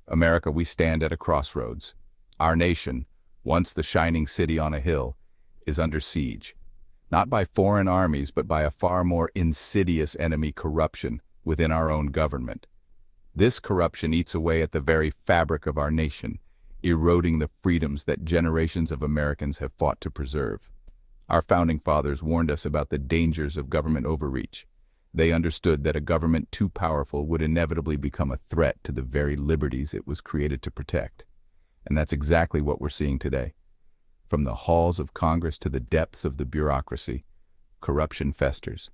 America, we stand at a crossroads. Our nation, once the shining city on a hill, is under siege, not by foreign armies but by a far more insidious enemy, corruption, within our own government. This corruption eats away at the very fabric of our nation, eroding the freedoms that generations of Americans have fought to preserve. Our founding fathers warned us about the dangers of government overreach. They understood that a government too powerful would inevitably become a threat to the very liberties it was created to protect. And that's exactly what we're seeing today. From the halls of Congress to the depths of the bureaucracy, corruption festers.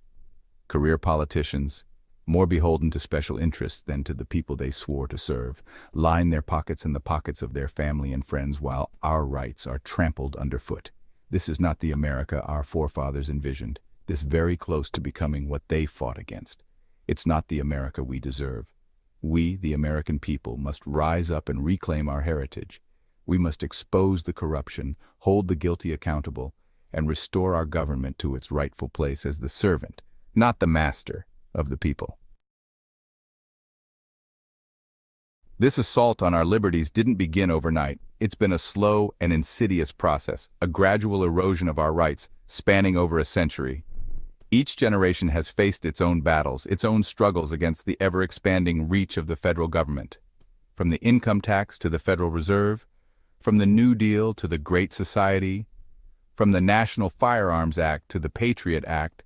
Career politicians, more beholden to special interests than to the people they swore to serve, line their pockets and the pockets of their family and friends while our rights are trampled underfoot. This is not the America our forefathers envisioned, this very close to becoming what they fought against. It's not the America we deserve. We, the American people, must rise up and reclaim our heritage. We must expose the corruption, hold the guilty accountable, and restore our government to its rightful place as the servant, not the master, of the people. This assault on our liberties didn't begin overnight. It's been a slow and insidious process, a gradual erosion of our rights, spanning over a century. Each generation has faced its own battles, its own struggles against the ever-expanding reach of the federal government. From the income tax to the Federal Reserve, from the New Deal to the Great Society, from the National Firearms Act to the Patriot Act,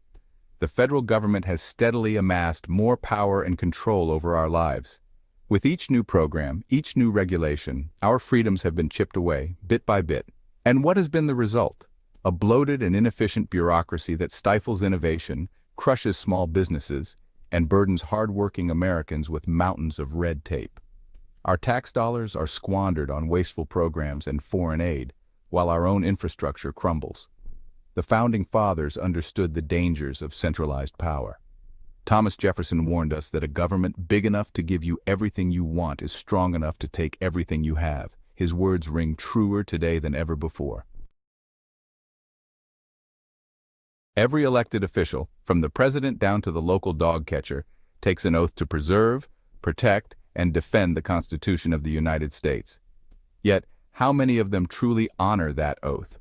the federal government has steadily amassed more power and control over our lives. With each new program, each new regulation, our freedoms have been chipped away, bit by bit. And what has been the result? A bloated and inefficient bureaucracy that stifles innovation, crushes small businesses, and burdens hard-working Americans with mountains of red tape. Our tax dollars are squandered on wasteful programs and foreign aid, while our own infrastructure crumbles. The Founding Fathers understood the dangers of centralized power. Thomas Jefferson warned us that a government big enough to give you everything you want is strong enough to take everything you have. His words ring truer today than ever before. Every elected official, from the president down to the local dog catcher, takes an oath to preserve, protect, and defend the Constitution of the United States. Yet, how many of them truly honor that oath?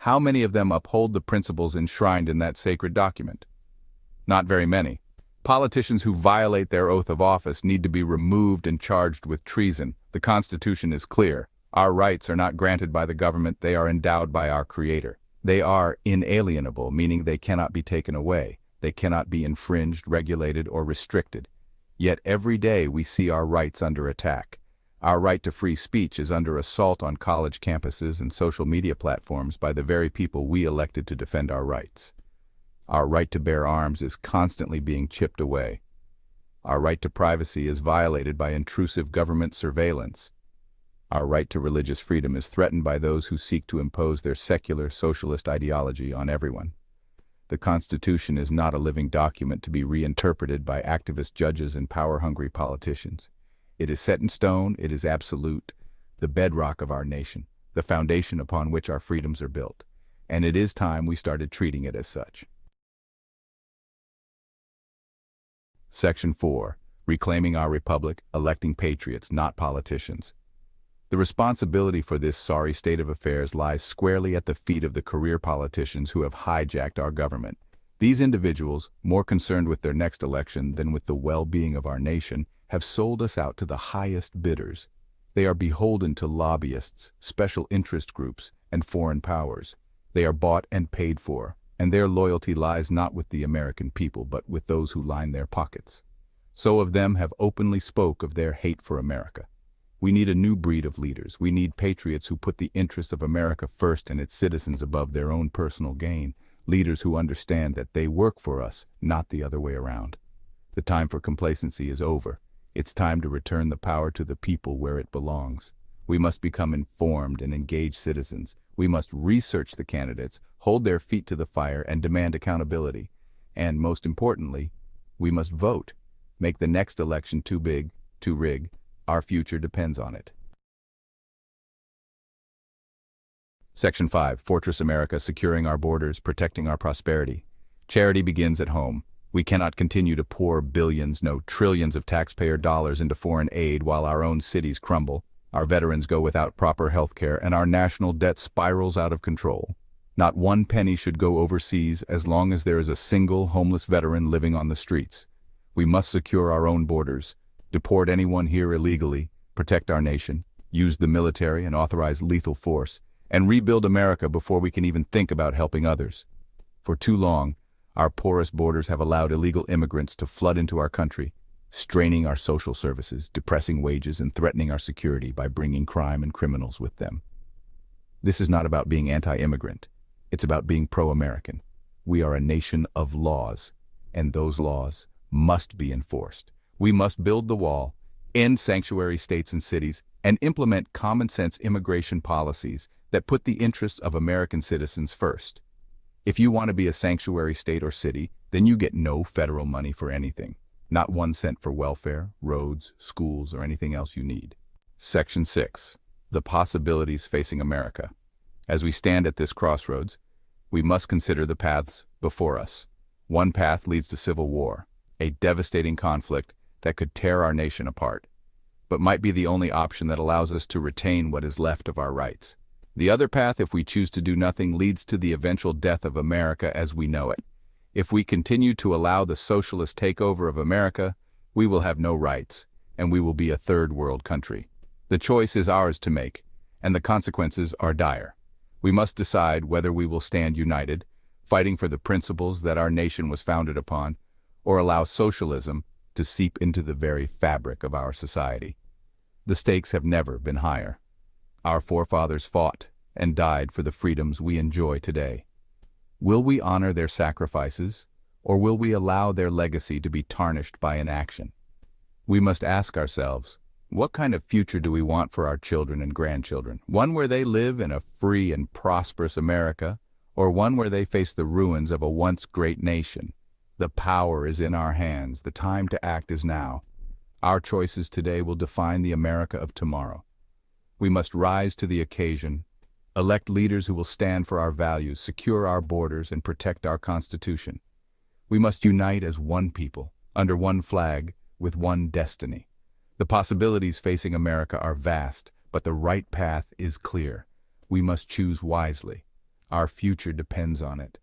How many of them uphold the principles enshrined in that sacred document? Not very many. Politicians who violate their oath of office need to be removed and charged with treason. The Constitution is clear. Our rights are not granted by the government, they are endowed by our Creator. They are inalienable, meaning they cannot be taken away. They cannot be infringed, regulated, or restricted. Yet every day we see our rights under attack. Our right to free speech is under assault on college campuses and social media platforms by the very people we elected to defend our rights. Our right to bear arms is constantly being chipped away. Our right to privacy is violated by intrusive government surveillance. Our right to religious freedom is threatened by those who seek to impose their secular socialist ideology on everyone. The Constitution is not a living document to be reinterpreted by activist judges and power-hungry politicians. It is set in stone, it is absolute, the bedrock of our nation, the foundation upon which our freedoms are built. And it is time we started treating it as such. Section 4. Reclaiming our republic, electing patriots, not politicians. The responsibility for this sorry state of affairs lies squarely at the feet of the career politicians who have hijacked our government. These individuals, more concerned with their next election than with the well-being of our nation, have sold us out to the highest bidders. They are beholden to lobbyists, special interest groups, and foreign powers. They are bought and paid for, and their loyalty lies not with the American people but with those who line their pockets. So of them have openly spoke of their hate for America. We need a new breed of leaders. We need patriots who put the interests of America first and its citizens above their own personal gain. Leaders who understand that they work for us, not the other way around. The time for complacency is over. It's time to return the power to the people where it belongs. We must become informed and engaged citizens. We must research the candidates, hold their feet to the fire, and demand accountability. And most importantly, we must vote. Make the next election too big, too rig. Our future depends on it. Section 5. Fortress America, securing our borders, protecting our prosperity. Charity begins at home. We cannot continue to pour billions, no trillions of taxpayer dollars into foreign aid while our own cities crumble, our veterans go without proper health care, and our national debt spirals out of control. Not one penny should go overseas as long as there is a single homeless veteran living on the streets. We must secure our own borders, deport anyone here illegally, protect our nation, use the military and authorize lethal force, and rebuild America before we can even think about helping others. For too long, our porous borders have allowed illegal immigrants to flood into our country, straining our social services, depressing wages, and threatening our security by bringing crime and criminals with them. This is not about being anti-immigrant. It's about being pro-American. We are a nation of laws, and those laws must be enforced. We must build the wall, end sanctuary states and cities, and implement common-sense immigration policies that put the interests of American citizens first. If you want to be a sanctuary state or city, then you get no federal money for anything. Not 1 cent for welfare, roads, schools, or anything else you need. Section 6. The possibilities facing America. As we stand at this crossroads, we must consider the paths before us. One path leads to civil war, a devastating conflict that could tear our nation apart, but might be the only option that allows us to retain what is left of our rights. The other path, if we choose to do nothing, leads to the eventual death of America as we know it. If we continue to allow the socialist takeover of America, we will have no rights, and we will be a third world country. The choice is ours to make, and the consequences are dire. We must decide whether we will stand united, fighting for the principles that our nation was founded upon, or allow socialism to seep into the very fabric of our society. The stakes have never been higher. Our forefathers fought and died for the freedoms we enjoy today. Will we honor their sacrifices, or will we allow their legacy to be tarnished by inaction? We must ask ourselves, what kind of future do we want for our children and grandchildren? One where they live in a free and prosperous America, or one where they face the ruins of a once great nation? The power is in our hands. The time to act is now. Our choices today will define the America of tomorrow. We must rise to the occasion, elect leaders who will stand for our values, secure our borders, and protect our Constitution. We must unite as one people, under one flag, with one destiny. The possibilities facing America are vast, but the right path is clear. We must choose wisely. Our future depends on it.